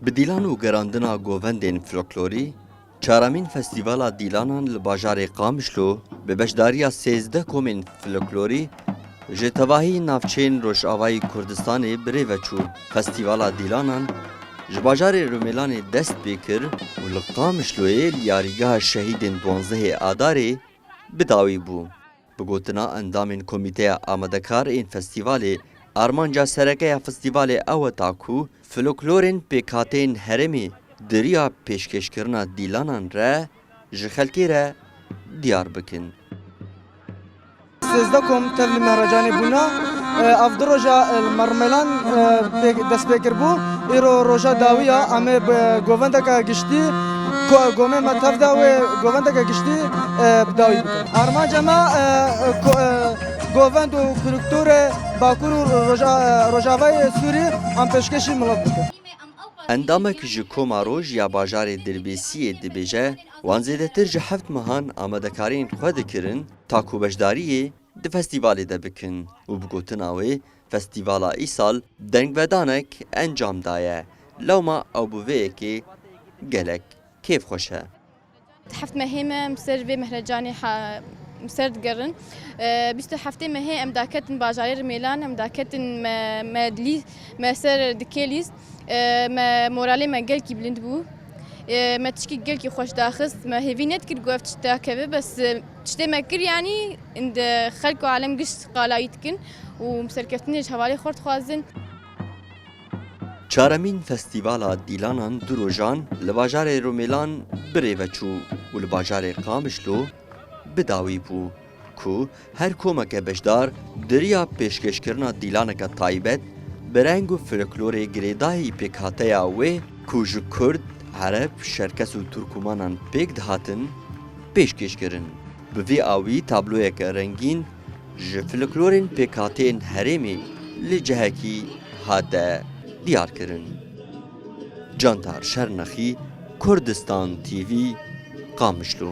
Bi dîlan û gerandina govendên folklorî, çaramîn Festîvala Dîlanan li bajarê Qamişlo bi beşdariya 13 komên folklorî ji tevahî navçeyên Rojavayê Kurdistanê birê veçû. Festîvala Dîlanan ji bajarê Rûmelanê dest pê kir û li Qamişloyê li yarîgeha şehîdên 12 Adarê bi dawî bû. Bi gotina endamên Komîteya Amadekar ên Festîvalê, armanca serekeya festîvalê ew e ku folklorên pêkhateyên herêmê di riya pêşkêşkirina dîlanan re ji xelkê re diyar bikin. 13 kom tevlî mehrecanê bûna ev di roja Marmelan destpêkir bû. Îro roja dawiya em ê bi govendeka giştî gomên me tev da wê govendeka giştî bi dawî bikin. Armanca me govend û kulturê Bakur û Rojavayê Sûrî em pêşkêşî milet bikin. Endamek ji Koma Roj ya bajarê Dirbêsiyê dibêje, wan zêdetir ji 7 mehan amadekariyên xwe dikirin ta ku beşdariyê di festîvalê de bikin û bi gotina wê Festîvala îsal dengvedanek encam daye. Lewma ew bi vê yekê gelek kêfxweş e. حفت مهمة مسر في مهرجاني مسر دقرن بيستو حفتي مهي ام داكتن باجارير ميلان ام داكتن ما دلي ما سر دكيليز ما مورالي ما قال كي بلند بو ما تشكي قال كي خوش داخس ما هيفي نت كر قوف تشتاكبه بس تشتي ما كر يعني عند خلق عالم قش قالايتكن ومسر كفتني حوالي خورت خوازن. Çaramîn Festîvala Dîlanan du rojan li bajarê Rûmelan birê veçû û li bajarê Qamişlo bi dawî bû ku her komeke beşdar di riya pêşkêşkirina dîlaneka taybet bi reng û folklorê girêdayî pêkhateya wê ku ji Kurd, Ereb, Şerkes û Turkmanan pêk dihatin pêşkêşkirin. Bi vê awî tabloyeke rengîn ji folklorên pêkhateyên herêmê li cihekî hate diyar kirin. Cantar Şernexî, Kurdistan TV, Qamişlo.